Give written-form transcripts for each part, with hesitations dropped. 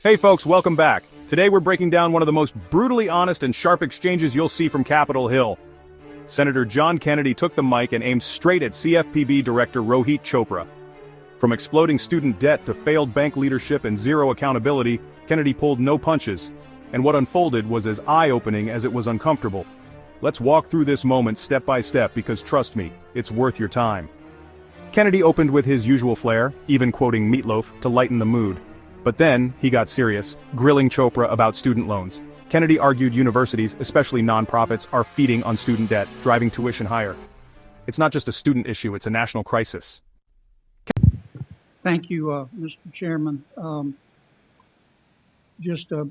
Hey folks, welcome back. Today we're breaking down one of the most brutally honest and sharp exchanges you'll see from Capitol Hill. Senator John Kennedy took the mic and aimed straight at CFPB Director Rohit Chopra. From exploding student debt to failed bank leadership and zero accountability, Kennedy pulled no punches. And what unfolded was as eye-opening as it was uncomfortable. Let's walk through this moment step by step because trust me, it's worth your time. Kennedy opened with his usual flair, even quoting Meatloaf to lighten the mood. But then, he got serious, grilling Chopra about student loans. Kennedy argued universities, especially nonprofits, are feeding on student debt, driving tuition higher. It's not just a student issue, it's a national crisis. Thank you, Mr. Chairman. Just a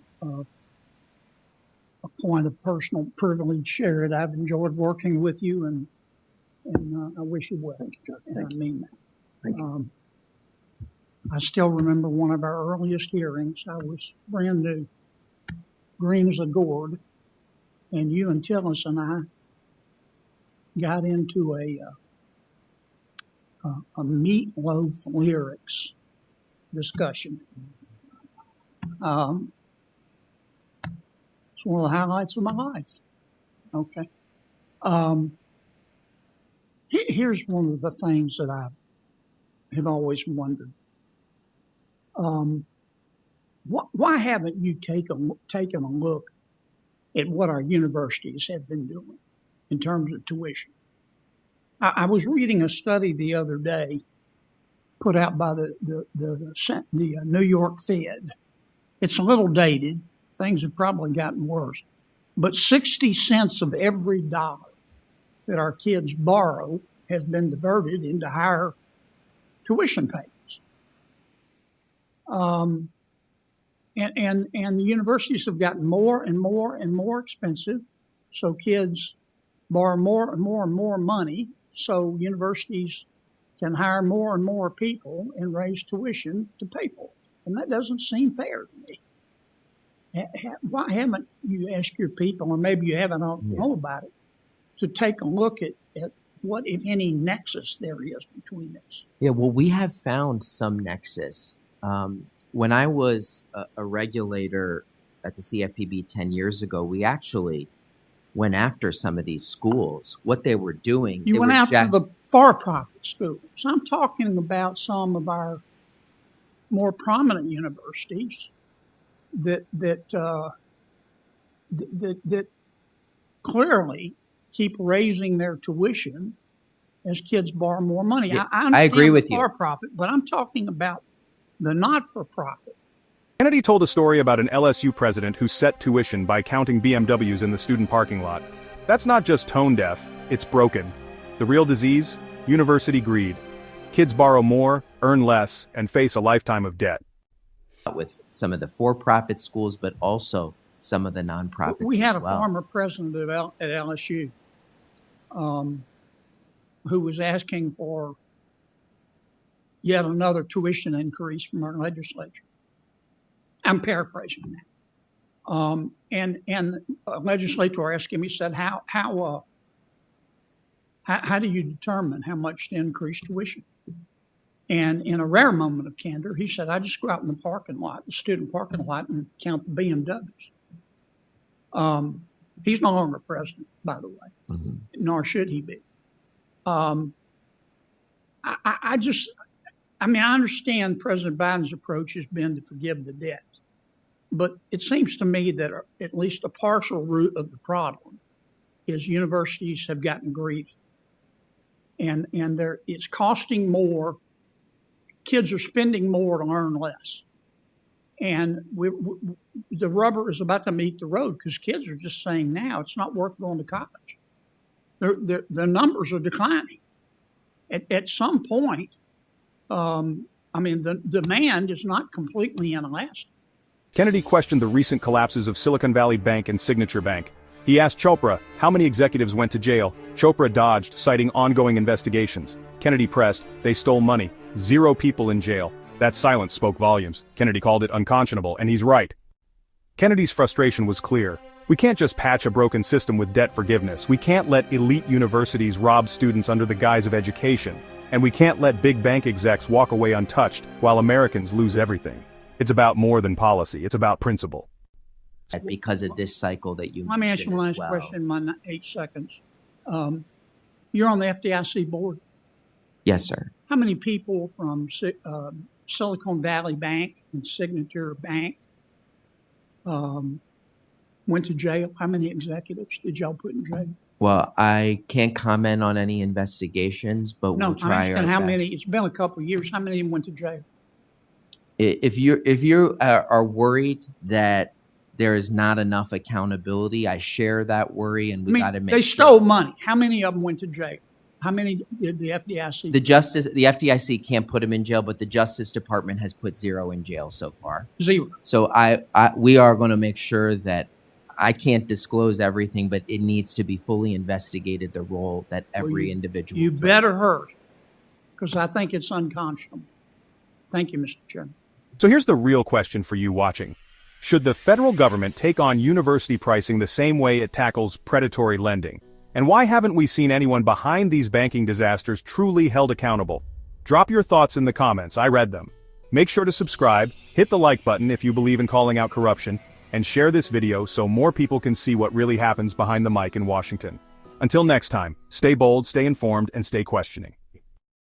point of personal privilege, Sherrod. I've enjoyed working with you, and I wish you well. Thank you, Chuck. I mean that. Thank you. I still remember one of our earliest hearings. I was brand new, green as a gourd, and you and Tillis and I got into a Meatloaf lyrics discussion. It's one of the highlights of my life. Okay. Here's one of the things that I have always wondered. Why haven't you taken a look at what our universities have been doing in terms of tuition? I was reading a study the other day put out by the New York Fed. It's a little dated. Things have probably gotten worse. But 60 cents of every dollar that our kids borrow has been diverted into higher tuition payments. And the universities have gotten more and more and more expensive, so kids borrow more and more and more money, so universities can hire more and more people and raise tuition to pay for it. And that doesn't seem fair to me. Why haven't you asked your people, or maybe you haven't know about it, to take a look at what, if any, nexus there is between this? Yeah, well, we have found some nexus. When I was a regulator at the CFPB 10 years ago, we actually went after some of these schools. What they were doing, you went after the for-profit schools. I'm talking about some of our more prominent universities that clearly keep raising their tuition as kids borrow more money. Yeah, I agree with you. For-profit, but I'm talking about the not-for-profit. Kennedy told a story about an LSU president who set tuition by counting BMWs in the student parking lot. That's not just tone deaf, it's broken. The real disease? University greed. Kids borrow more, earn less, and face a lifetime of debt. With some of the for-profit schools, but also some of the nonprofits. We had as a well. former president at LSU who was asking for yet another tuition increase from our legislature. I'm paraphrasing that. And a legislator asked him, he said, how do you determine how much to increase tuition? And in a rare moment of candor, he said, I just go out in the parking lot, the student parking lot, and count the BMWs. He's no longer president, by the way, nor should he be. I understand President Biden's approach has been to forgive the debt, but it seems to me that at least a partial root of the problem is universities have gotten greedy, and it's costing more. Kids are spending more to learn less, and the rubber is about to meet the road because kids are just saying now it's not worth going to college. The numbers are declining. At some point, the demand is not completely inelastic. Kennedy questioned the recent collapses of Silicon Valley Bank and Signature Bank. He asked Chopra how many executives went to jail. Chopra dodged, citing ongoing investigations. Kennedy pressed, they stole money. 0 people in jail. That silence spoke volumes. Kennedy called it unconscionable, and he's right. Kennedy's frustration was clear. We can't just patch a broken system with debt forgiveness. We can't let elite universities rob students under the guise of education. And we can't let big bank execs walk away untouched while Americans lose everything. It's about more than policy. It's about principle. Because of this cycle that you Let me ask you mentioned one as last well. question in my 8 seconds. You're on the FDIC board. Yes, sir. How many people from Silicon Valley Bank and Signature Bank went to jail? How many executives did y'all put in jail? Well, I can't comment on any investigations, but No, we'll try I'm asking our how best. many. It's been a couple of years. How many of them went to jail? If you are worried that there is not enough accountability, I share that worry, and we got to make they sure. stole money. How many of them went to jail? How many did the FDIC? The FDIC can't put him in jail, but the Justice Department has put 0 in jail so far. 0. So we are going to make sure that I can't disclose everything, but it needs to be fully investigated, the role that every individual You played. better hurry, because I think it's unconscionable. Thank you, Mr. Chairman. So here's the real question for you watching. Should the federal government take on university pricing the same way it tackles predatory lending? And why haven't we seen anyone behind these banking disasters truly held accountable? Drop your thoughts in the comments. I read them. Make sure to subscribe, hit the like button if you believe in calling out corruption, and share this video so more people can see what really happens behind the mic in Washington. Until next time, stay bold, stay informed, and stay questioning.